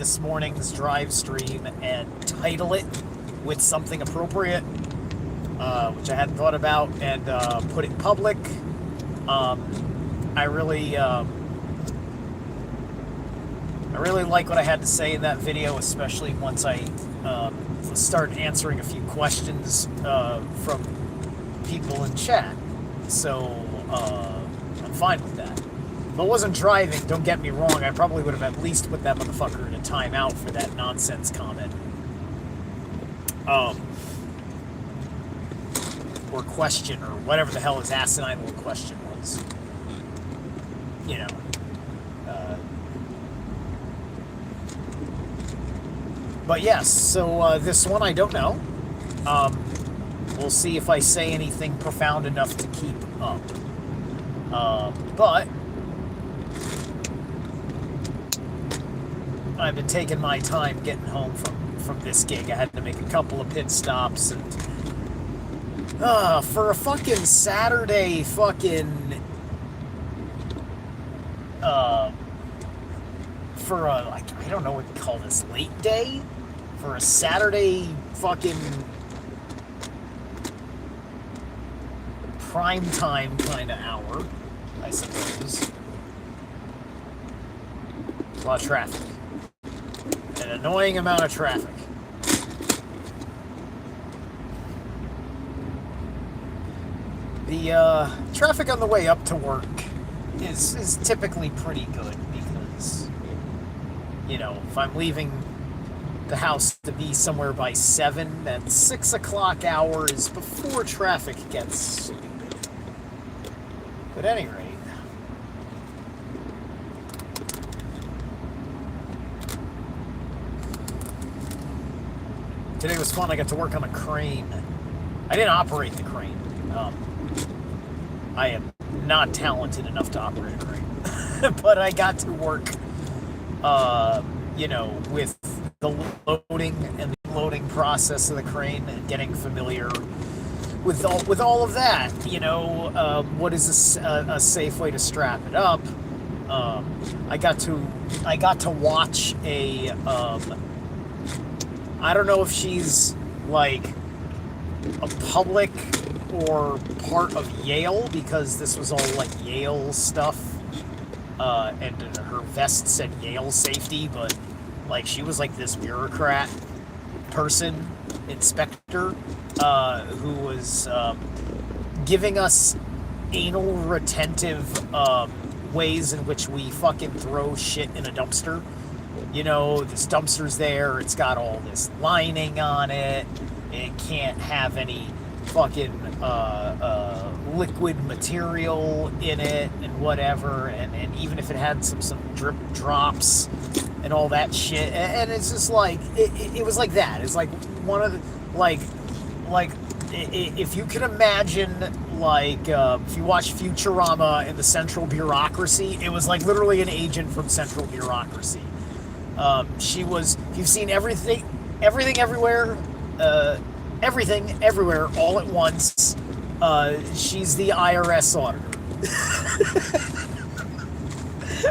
this morning's drive stream and title it with something appropriate, which I hadn't thought about, and put it public. I really like what I had to say in that video, especially once I started answering a few questions from people in chat. So I'm fine with that. If I wasn't driving, don't get me wrong, I probably would have at least put that motherfucker in a timeout for that nonsense comment. Or question, or whatever the hell his asinine little question was. You know. But yes, so this one I don't know. We'll see if I say anything profound enough to keep up. But I've been taking my time getting home from this gig. I had to make a couple of pit stops, and for a fucking Saturday fucking for a, like, I don't know what to call this, late day? For a Saturday fucking prime time kind of hour, I suppose. A lot of traffic. An annoying amount of traffic. The traffic on the way up to work is typically pretty good because, you know, if I'm leaving the house to be somewhere by 7, that 6 o'clock hour is before traffic gets stupid. But at any rate, today was fun. I got to work on a crane. I didn't operate the crane. I am not talented enough to operate a crane. But I got to work, you know, with the loading and the unloading process of the crane and getting familiar with all of that. You know, what is a safe way to strap it up? I got to watch a I don't know if she's like a public or part of Yale, because this was all like Yale stuff, and her vest said Yale safety, but like she was like this bureaucrat person, inspector, who was giving us anal retentive ways in which we fucking throw shit in a dumpster. You know, this dumpster's there, it's got all this lining on it, it can't have any fucking liquid material in it and whatever, and even if it had some drip drops and all that shit, and it's just like, it was like that. It's like one of the, like if you can imagine, like, if you watch Futurama and the Central Bureaucracy, it was like literally an agent from Central Bureaucracy. She was, if you've seen everything everywhere, everything everywhere all at once, she's the IRS auditor.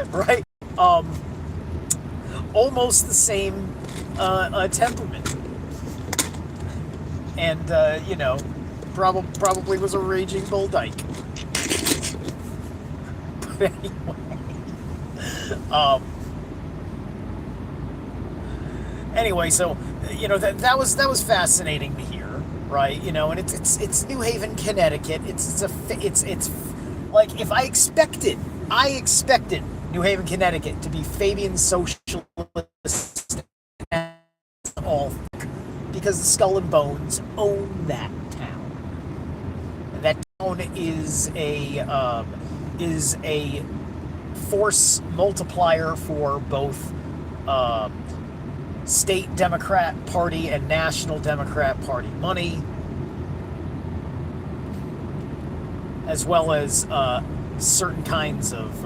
Right? Almost the same temperament. And, you know, probably was a raging bull dyke. But anyway, so, you know, that was fascinating to hear, right? You know, and it's New Haven, Connecticut. It's like, if I expected New Haven, Connecticut to be Fabian socialist and all, because the Skull and Bones own that town. And that town is a force multiplier for both state Democrat Party and National Democrat Party money, as well as certain kinds of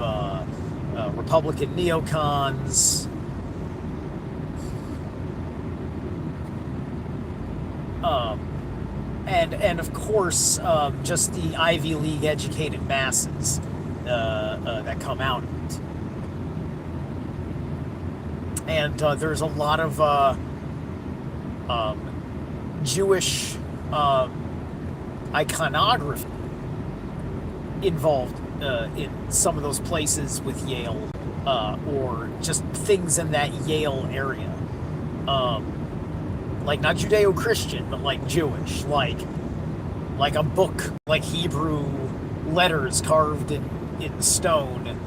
Republican neocons. And of course, just the Ivy League educated masses that come out of it. And there's a lot of Jewish iconography involved in some of those places with Yale, or just things in that Yale area. Like not Judeo-Christian, but like Jewish, like a book, like Hebrew letters carved in stone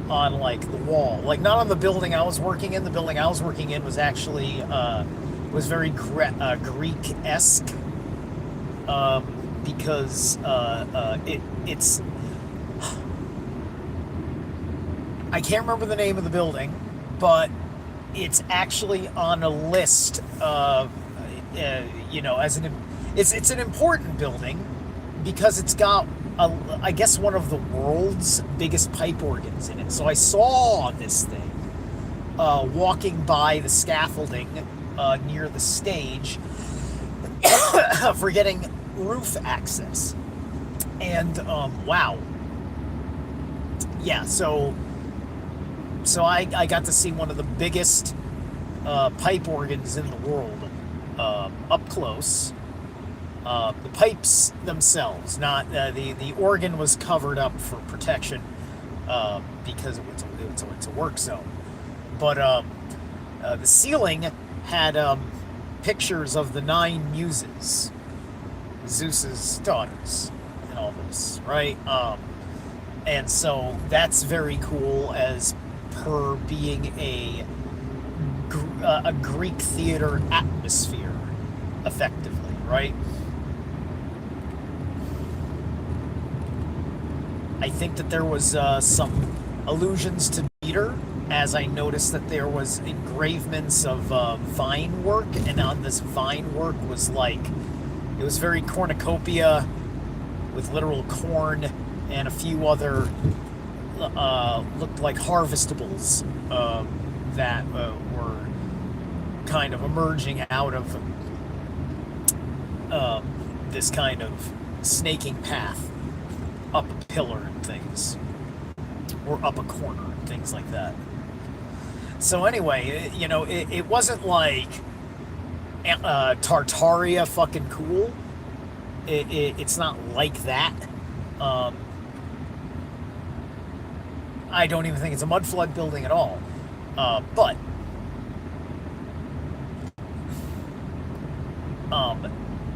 on like the wall. Like not on the building I was working in. The building I was working in was actually was very Greek-esque, because it's I can't remember the name of the building, but it's actually on a list of as it's an important building because it's got I guess one of the world's biggest pipe organs in it. So I saw this thing walking by the scaffolding near the stage for getting roof access, and wow, yeah. So I got to see one of the biggest pipe organs in the world up close. The pipes themselves, not the organ, was covered up for protection because it's a work zone. But the ceiling had pictures of the 9 muses, Zeus's daughters, and all this, right? And so that's very cool, as per being a Greek theater atmosphere, effectively, right? I think that there was some allusions to Peter, as I noticed that there was engravements of vine work, and on this vine work was it was very cornucopia with literal corn and a few other looked like harvestables that were kind of emerging out of this kind of snaking path up a pillar and things, or up a corner and things like that. So anyway, it wasn't like Tartaria fucking cool. It's not like that. I don't even think it's a mud flood building at all. But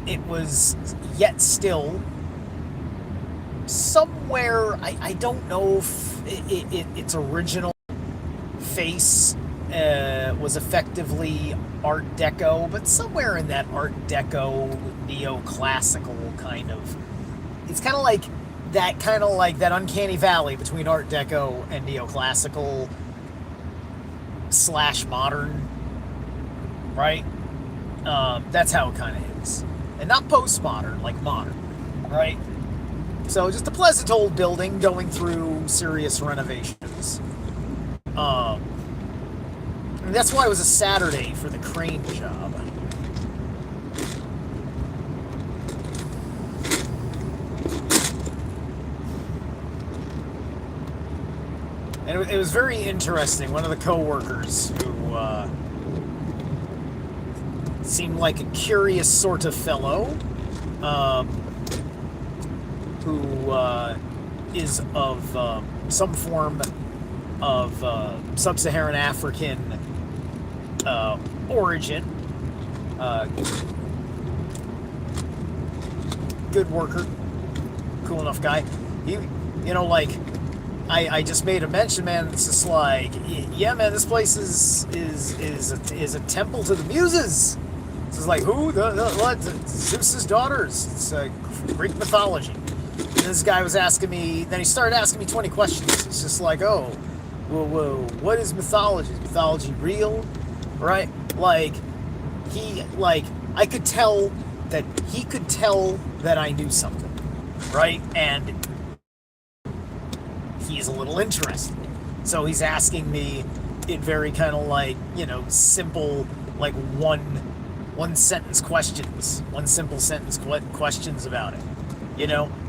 it was yet still somewhere. I don't know if its original face was effectively Art Deco, but somewhere in that Art Deco neoclassical kind of. It's kind of like that uncanny valley between Art Deco and neoclassical / modern, right? That's how it kind of is, and not postmodern, like modern, right? So just a pleasant old building going through serious renovations. And that's why it was a Saturday for the crane job. And it was very interesting. One of the co-workers who seemed like a curious sort of fellow, who is of some form of sub-Saharan African origin. Good worker, cool enough guy. He, I just made a mention, man. It's just like, yeah, man, this place is a temple to the muses. It's just like, who? What? Zeus's daughters. It's Greek mythology. And this guy was asking me. Then he started asking me 20 questions. It's just like, oh, whoa, what is mythology? Is mythology real? Right? I could tell that he could tell that I knew something, right? And he's a little interested. So he's asking me in very kind of simple, like one sentence questions, one simple sentence questions about it,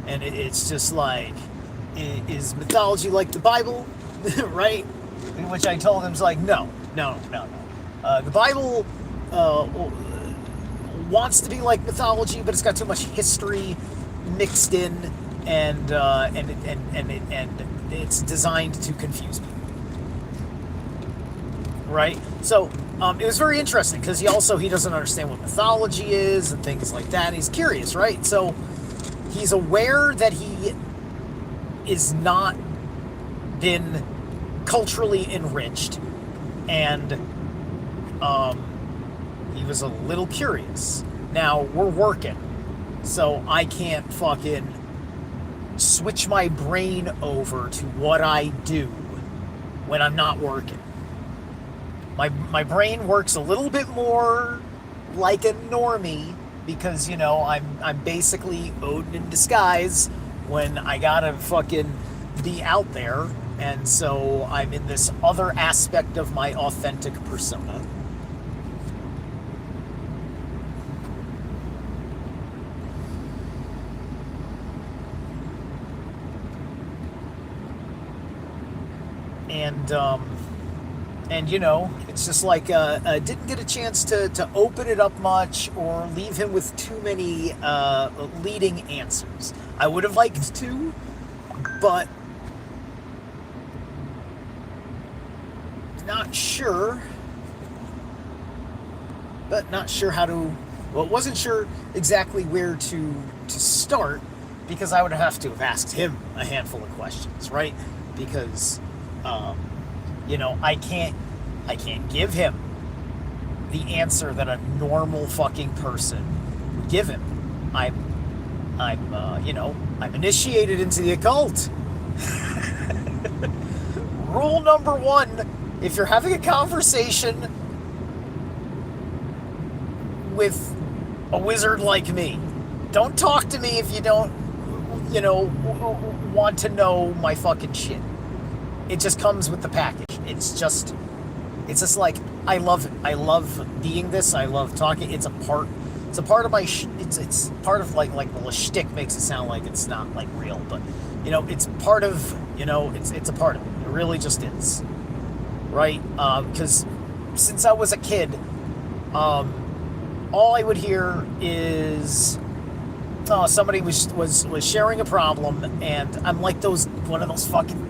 And it's just like, is mythology like the Bible, right? In which I told him, it's like, no. The Bible uh, wants to be like mythology, but it's got too much history mixed in, and it's designed to confuse people, right? So it was very interesting because he doesn't understand what mythology is and things like that. He's curious, right? So he's aware that he is not been culturally enriched, and he was a little curious. Now we're working, so I can't fucking switch my brain over to what I do when I'm not working. My brain works a little bit more like a normie because, you know, I'm basically Odin in disguise when I gotta fucking be out there, and so I'm in this other aspect of my authentic persona. And you know, it's just like didn't get a chance to open it up much or leave him with too many leading answers. I would have liked to, but not sure. Not sure how to. Well, wasn't sure exactly where to start because I would have to have asked him a handful of questions, right? Because you know, I can't give him the answer that a normal fucking person would give him. You know, I'm initiated into the occult. Rule number one: if you're having a conversation with a wizard like me, don't talk to me if you don't, you know, want to know my fucking shit. It just comes with the package. It's just like I love it. I love being this. I love talking. It's a part of my. It's part of like the shtick makes it sound like it's not like real, but you know, it's part of. You know, it's a part of it. It really just is, right? Because since I was a kid, all I would hear is. Oh, somebody was sharing a problem, and I'm like one of those fucking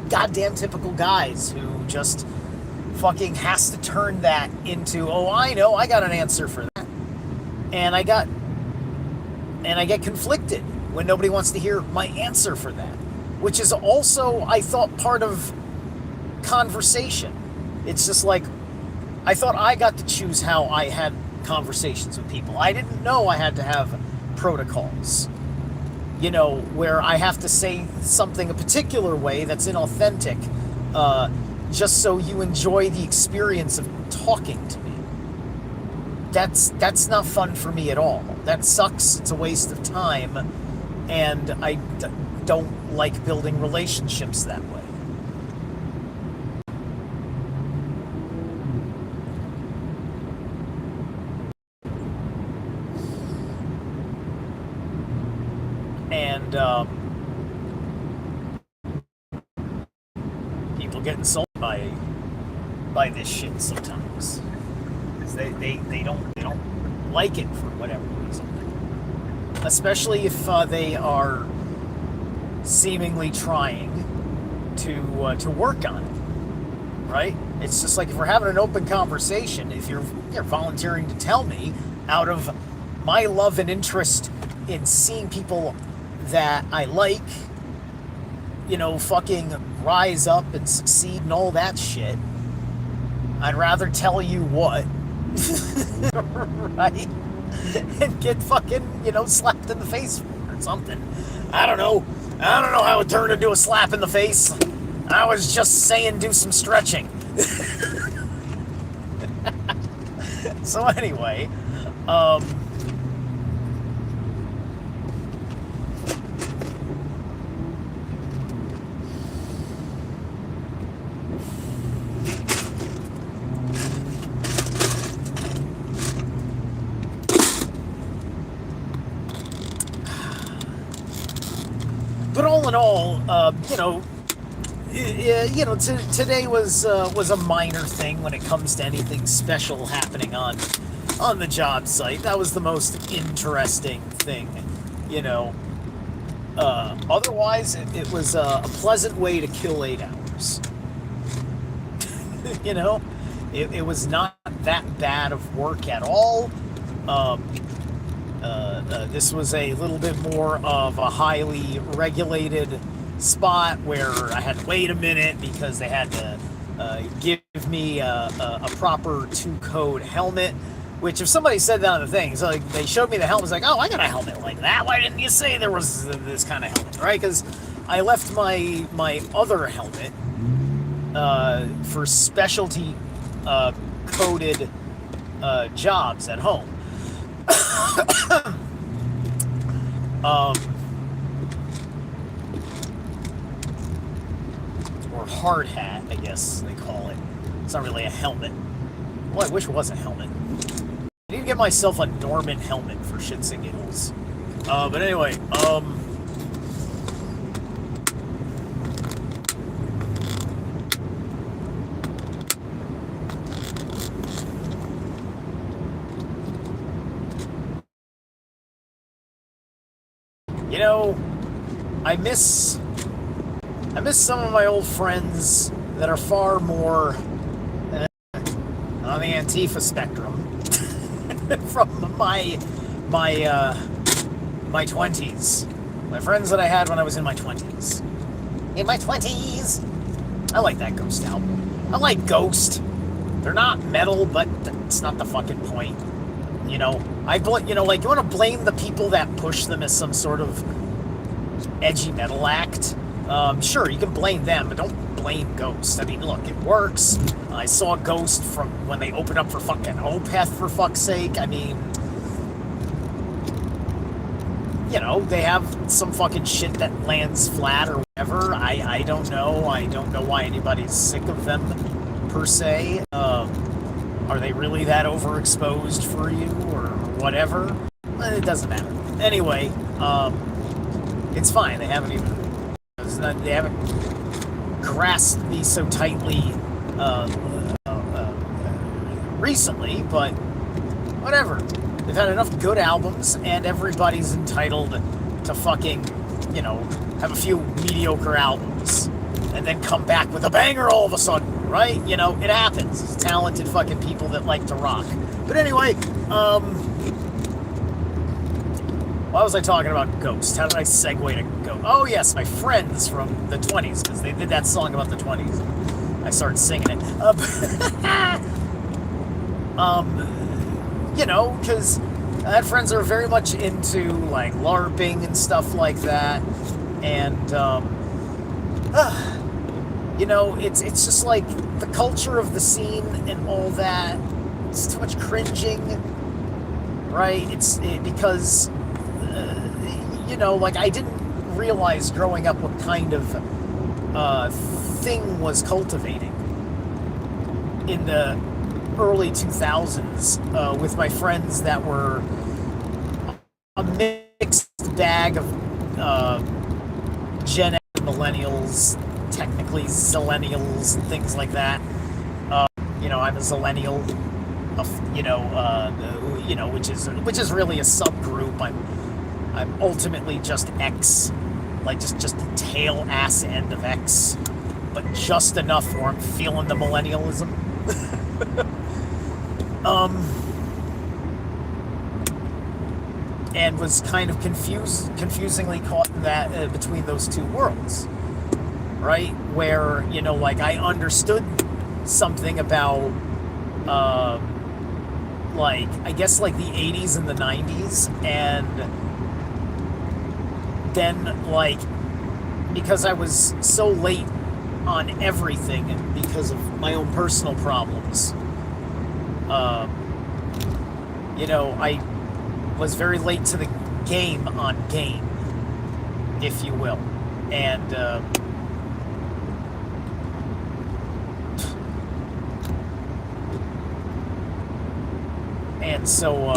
goddamn typical guys who just fucking has to turn that into, oh, I know, I got an answer for that. And I get conflicted when nobody wants to hear my answer for that, which is also, I thought, part of conversation. It's just like, I thought I got to choose how I had conversations with people. I didn't know I had to have protocols, you know, where I have to say something a particular way that's inauthentic, just so you enjoy the experience of talking to me. That's not fun for me at all. That sucks. It's a waste of time, and I don't like building relationships that way. And people get insulted by this shit sometimes because they don't like it for whatever reason, especially if they are seemingly trying to work on it, right? It's just like if we're having an open conversation, if you're volunteering to tell me out of my love and interest in seeing people that I like, you know, fucking rise up and succeed and all that shit, I'd rather tell you what, right? And get fucking, you know, slapped in the face or something. I don't know how it turned into a slap in the face. I was just saying do some stretching. So anyway, but all in all, you know, today was a minor thing when it comes to anything special happening on the job site. That was the most interesting thing, you know. Otherwise, it was a pleasant way to kill 8 hours. you know, it was not that bad of work at all. Um, this was a little bit more of a highly regulated spot where I had to wait a minute because they had to give me a proper 2-code helmet. Which, if somebody said that on the thing, so like they showed me the helmet, it's like, oh, I got a helmet like that. Why didn't you say there was this kind of helmet, right? Because I left my other helmet for specialty coded jobs at home. Or hard hat, I guess they call it. It's not really a helmet. Well, I wish it was a helmet. I need to get myself a Norman helmet for shits and giggles. But anyway, you know, I miss some of my old friends that are far more on the Antifa spectrum from my 20s. My friends that I had when I was in my 20s. In my 20s! I like that Ghost album. I like Ghost. They're not metal, but it's not the fucking point. You know, like, you want to blame the people that push them as some sort of edgy metal act. Sure, you can blame them, but don't blame Ghost. I mean, look, it works. I saw Ghost from when they opened up for fucking Opeth, for fuck's sake. I mean, you know, they have some fucking shit that lands flat or whatever. I don't know. I don't know why anybody's sick of them, per se. Are they really that overexposed for you or whatever? It doesn't matter. Anyway, it's fine. They haven't grasped me so tightly recently, but whatever. They've had enough good albums, and everybody's entitled to fucking, you know, have a few mediocre albums and then come back with a banger all of a sudden, right? You know, it happens. It's talented fucking people that like to rock. But anyway, why was I talking about Ghost? How did I segue to Ghost? Oh, yes, my friends from the 20s, because they did that song about the 20s. I started singing it. You know, because I had friends that are very much into, like, LARPing and stuff like that. And, you know, it's just like the culture of the scene and all that. It's too much cringing, right? Because... you know, like, I didn't realize growing up what kind of thing was cultivating in the early 2000s with my friends that were a mixed bag of Gen X millennials, technically zillennials, and things like that. You know, I'm a zillennial, which is really a subgroup. I'm ultimately just X, like just the tail ass end of X, but just enough where I'm feeling the millennialism. And was kind of confusingly caught in that between those two worlds, right? Where, you know, like, I understood something about, like, I guess, like, the 80s and the 90s, and then, like, because I was so late on everything because of my own personal problems, you know, I was very late to the game on game, if you will. And so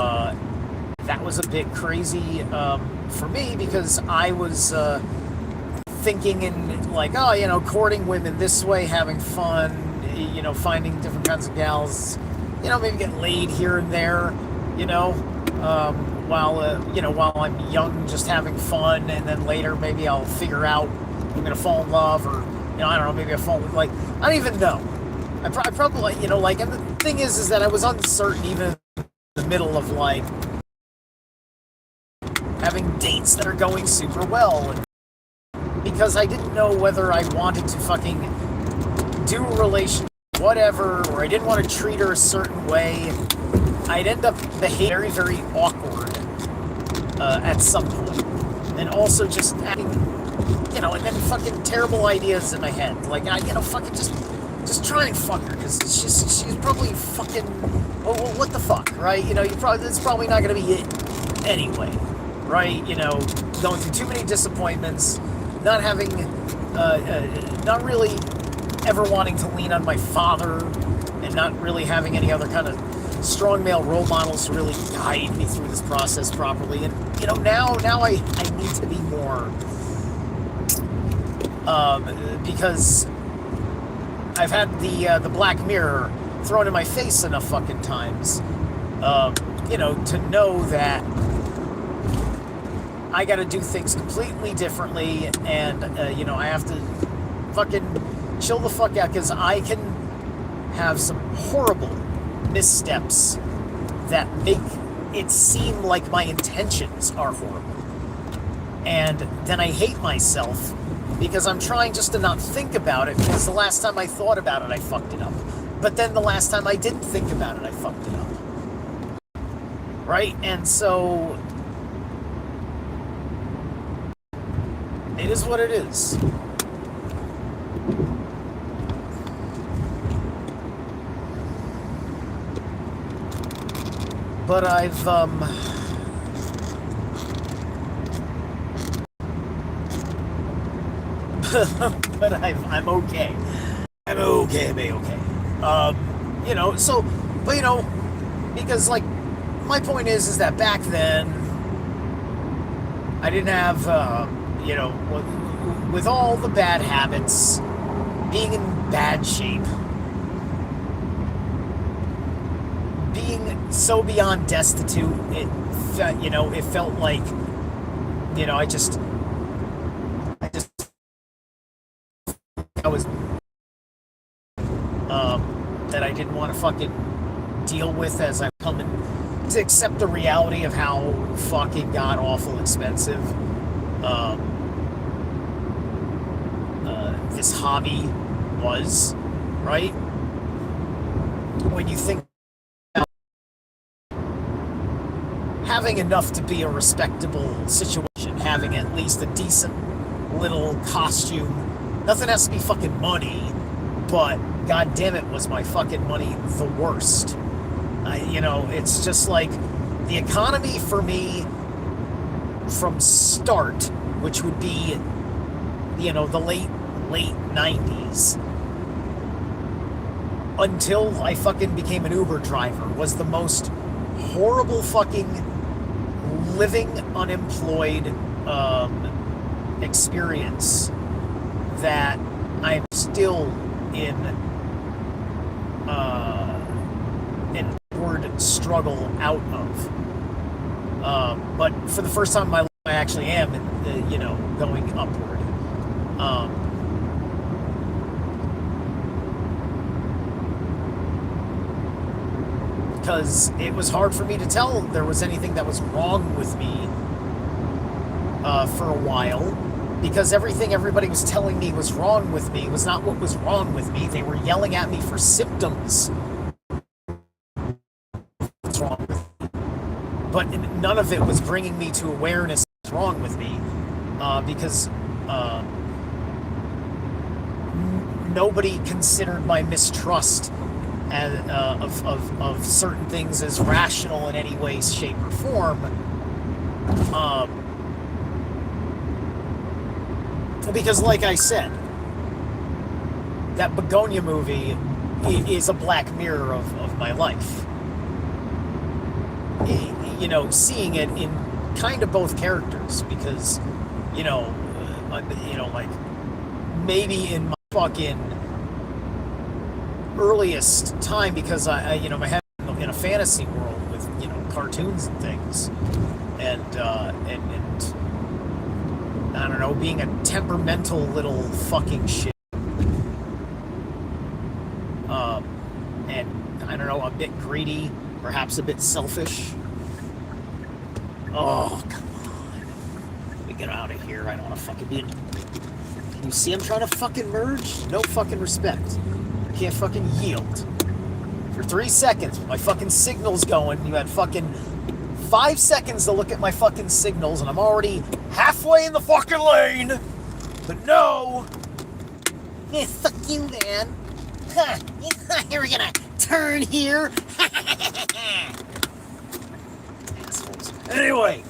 that was a bit crazy for me, because I was thinking and like, oh, courting women this way, having fun, finding different kinds of gals, maybe get laid here and there, while I'm young, just having fun, and then later maybe I'll figure out I'm gonna fall in love, or I don't know, maybe I fall in, like, I don't even know. I probably, and the thing is that I was uncertain even in the middle of like having dates that are going super well, and because I didn't know whether I wanted to fucking do a relationship, whatever, or I didn't want to treat her a certain way. I'd end up behaving very, very awkward at some point, and also just having, and then fucking terrible ideas in my head, like, fucking just try and fuck her, because she's probably fucking, well, what the fuck, right? It's probably not gonna be it anyway, right? Going through too many disappointments, not having, not really ever wanting to lean on my father, and not really having any other kind of strong male role models to really guide me through this process properly. And now I need to be more, because I've had the Black Mirror thrown in my face enough fucking times, to know that I got to do things completely differently, and I have to fucking chill the fuck out, because I can have some horrible missteps that make it seem like my intentions are horrible, and then I hate myself because I'm trying just to not think about it, because the last time I thought about it I fucked it up, but then the last time I didn't think about it I fucked it up, right? And so it is what it is. But I'm okay. I'm okay, I'm okay. Because, like, my point is that back then, I didn't have, with all the bad habits, being in bad shape, being so beyond destitute, it felt like, I was, that I didn't want to fucking deal with as I'm coming to accept the reality of how fucking god awful expensive this hobby was, right? When you think about having enough to be a respectable situation, having at least a decent little costume, nothing has to be fucking money, but god damn it, was my fucking money the worst. It's just like the economy for me from start, which would be, the late 90s, until I fucking became an Uber driver, was the most horrible fucking living unemployed experience that I'm still in an upward struggle out of. But for the first time in my life, I actually am, going upward. Because it was hard for me to tell there was anything that was wrong with me for a while, because everything everybody was telling me was wrong with me was not what was wrong with me. They were yelling at me for symptoms. What's wrong with me? But none of it was bringing me to awareness of what's wrong with me, because nobody considered my mistrust of certain things as rational in any way, shape, or form. Because, like I said, that Begonia movie is a black mirror of my life. Seeing it in kind of both characters, because, like maybe in my fucking earliest time, because I my head in a fantasy world with cartoons and things, and I don't know, being a temperamental little fucking shit, and I don't know, a bit greedy, perhaps a bit selfish. Oh, come on, let me get out of here. I don't want to fucking be in. You see, I'm trying to fucking merge. No fucking respect. I can't fucking yield. For 3 seconds, my fucking signal's going. You had fucking 5 seconds to look at my fucking signals, and I'm already halfway in the fucking lane. But no. Yeah, fuck you, man. Huh. You're gonna turn here. Assholes. Anyway.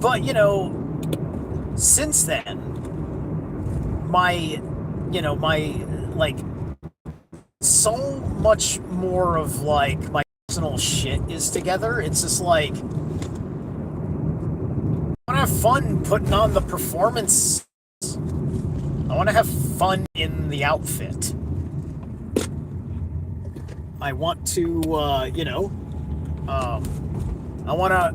But, since then, my, like, so much more of, like, my personal shit is together. It's just like, I want to have fun putting on the performance. I want to have fun in the outfit. I want to, I want to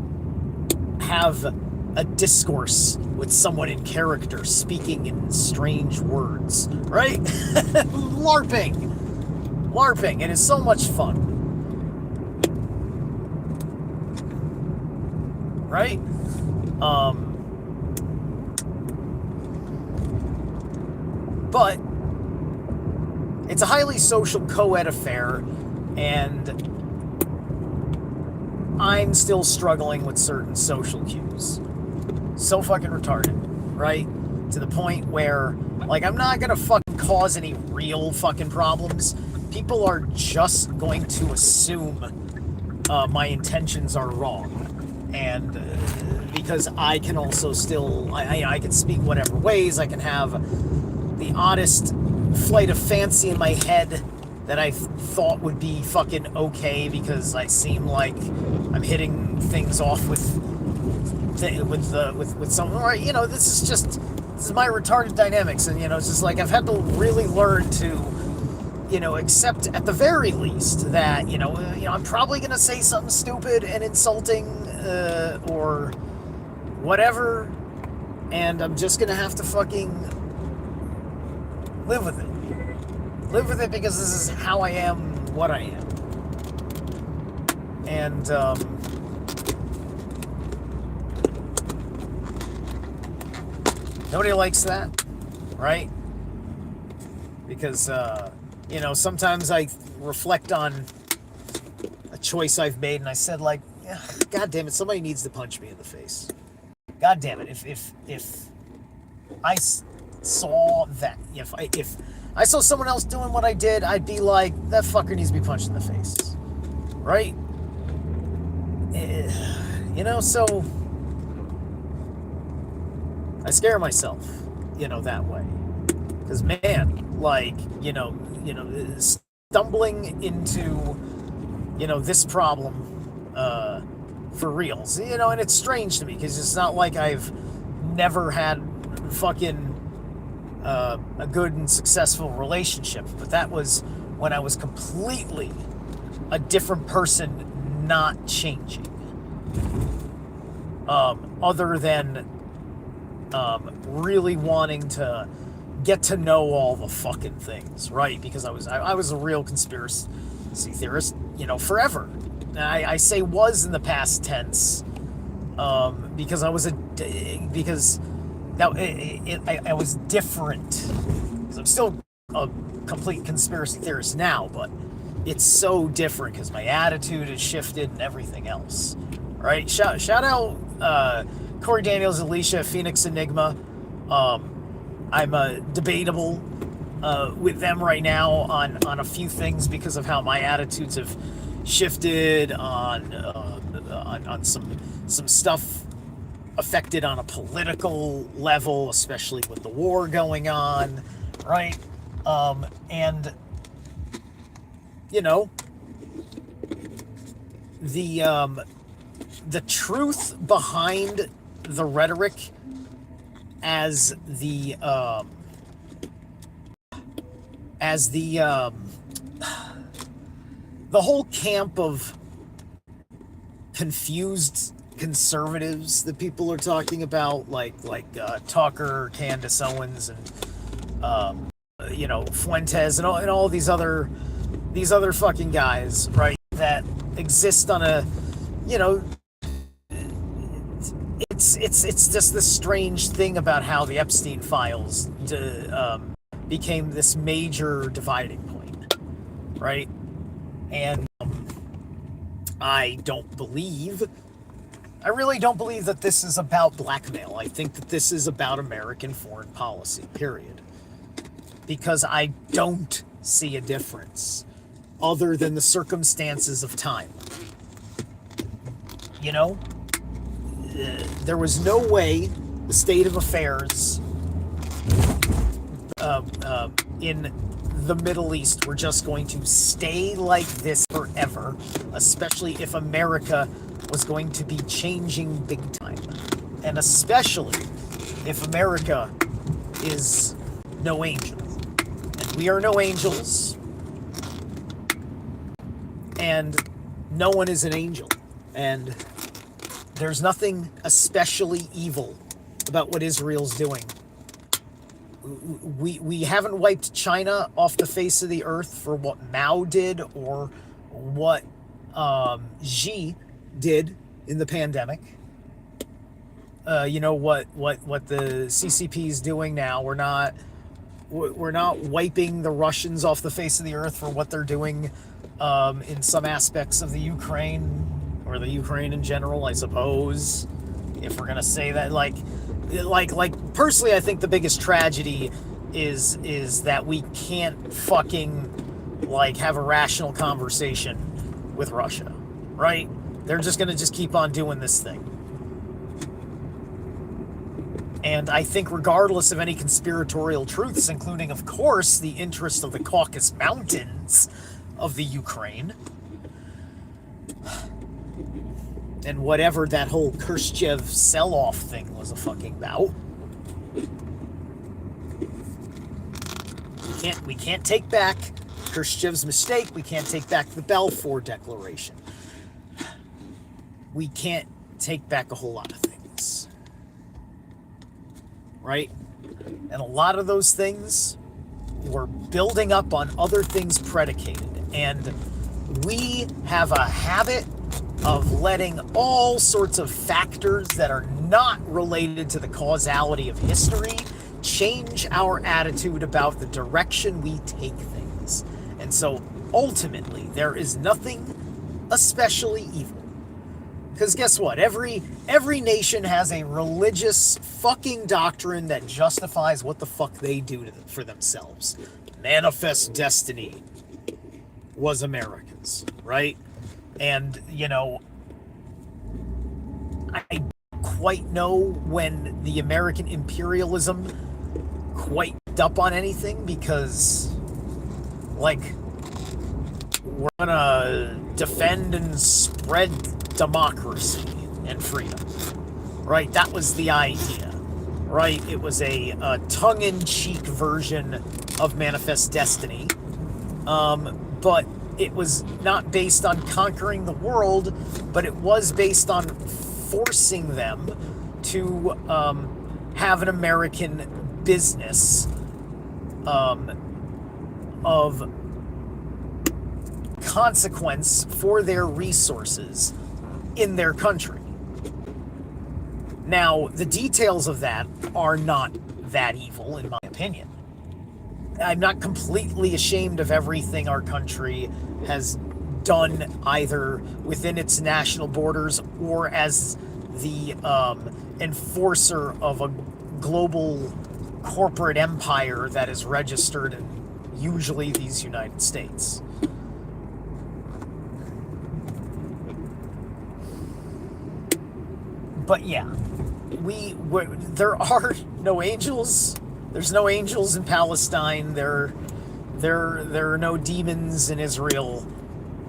have a discourse with someone in character speaking in strange words, right? LARPing, and it's so much fun, right? But it's a highly social co-ed affair, and I'm still struggling with certain social cues. So fucking retarded, right? To the point where, like, I'm not gonna fucking cause any real fucking problems. People are just going to assume my intentions are wrong. And because I can also still, I can speak whatever ways, I can have the oddest flight of fancy in my head that I thought would be fucking okay because I seem like I'm hitting things off with someone, right? This is my retarded dynamics, and it's just like I've had to really learn to accept at the very least that I'm probably gonna say something stupid and insulting or whatever, and I'm just gonna have to fucking live with it because this is how I am, what I am. And nobody likes that, right? Because sometimes I reflect on a choice I've made, and I said, like, God damn it, somebody needs to punch me in the face. God damn it, if I saw that, if I saw someone else doing what I did, I'd be like, that fucker needs to be punched in the face, right? So I scare myself, that way, because man, like, stumbling into, this problem, for reals, and it's strange to me because it's not like I've never had fucking a good and successful relationship, but that was when I was completely a different person, not changing, other than really wanting to get to know all the fucking things, right? Because I was a real conspiracy theorist, forever. I say was in the past tense, because I was I was different. I'm still a complete conspiracy theorist now, but it's so different because my attitude has shifted and everything else. Right? Shout out Corey Daniels, Alicia, Phoenix Enigma. I'm debatable. with them right now on a few things because of how my attitudes have shifted on some stuff affected on a political level, especially with the war going on, right? And you know, the truth behind the rhetoric as the whole camp of confused conservatives that people are talking about, like Tucker, Candace Owens, and Fuentes, and all these other fucking guys, right? That exist on a, it's just this strange thing about how the Epstein files became this major dividing point, right? And I really don't believe that this is about blackmail. I think that this is about American foreign policy, period. Because I don't see a difference other than the circumstances of time. There was no way the state of affairs in the Middle East were just going to stay like this forever, especially if America was going to be changing big time. And especially if America is no angel. And we are no angels. And no one is an angel. And there's nothing especially evil about what Israel's doing. We haven't wiped China off the face of the earth for what Mao did or what Xi did in the pandemic. What the CCP is doing now. We're not wiping the Russians off the face of the earth for what they're doing in some aspects of the Ukraine, or the Ukraine in general, I suppose, if we're gonna say that. Like personally, I think the biggest tragedy is that we can't fucking have a rational conversation with Russia, right? They're just gonna keep on doing this thing. And I think regardless of any conspiratorial truths, including, of course, the interest of the Caucasus Mountains of the Ukraine, and whatever that whole Khrushchev sell-off thing was a fucking bout. We can't take back Khrushchev's mistake. We can't take back the Balfour Declaration. We can't take back a whole lot of things. Right? And a lot of those things were building up on other things predicated. And we have a habit of letting all sorts of factors that are not related to the causality of history change our attitude about the direction we take things. And so ultimately, there is nothing especially evil. Because guess what? Every nation has a religious fucking doctrine that justifies what the fuck they do for themselves. Manifest destiny was Americans, right? And, I don't quite know when the American imperialism quite up on anything, because, we're gonna defend and spread democracy and freedom, right? That was the idea, right? It was a tongue-in-cheek version of Manifest Destiny, but it was not based on conquering the world, but it was based on forcing them to have an American business of consequence for their resources in their country. Now, the details of that are not that evil, in my opinion. I'm not completely ashamed of everything our country has done, either within its national borders or as the enforcer of a global corporate empire that is registered in usually these United States. But yeah, there are no angels. There's no angels in Palestine. There are no demons in Israel.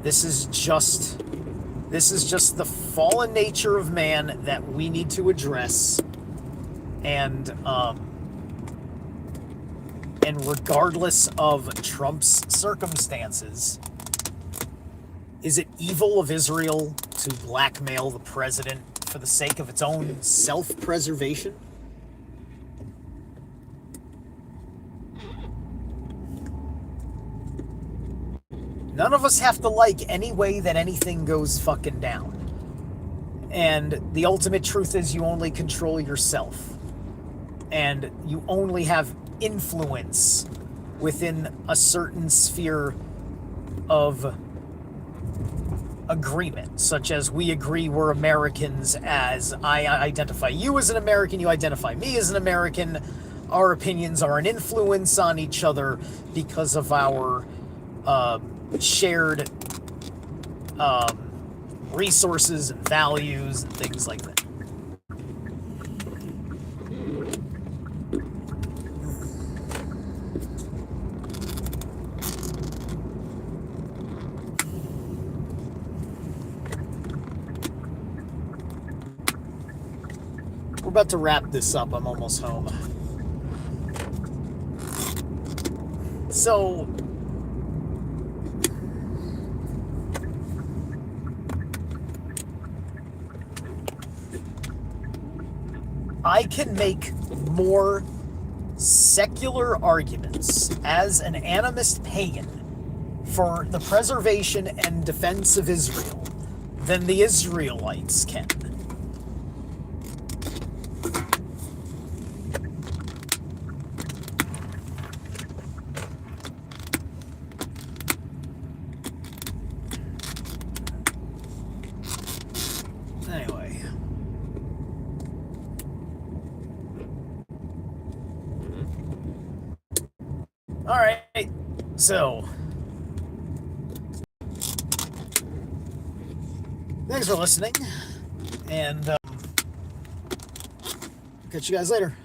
This is just the fallen nature of man that we need to address. And regardless of Trump's circumstances, is it evil of Israel to blackmail the president for the sake of its own self-preservation? None of us have to like any way that anything goes fucking down. And the ultimate truth is you only control yourself. And you only have influence within a certain sphere of agreement, such as we agree we're Americans, as I identify you as an American, you identify me as an American. Our opinions are an influence on each other because of our shared resources and values and things like that. We're about to wrap this up. I'm almost home. So, I can make more secular arguments as an animist pagan for the preservation and defense of Israel than the Israelites can. Anyway. All right. So, thanks for listening, and catch you guys later.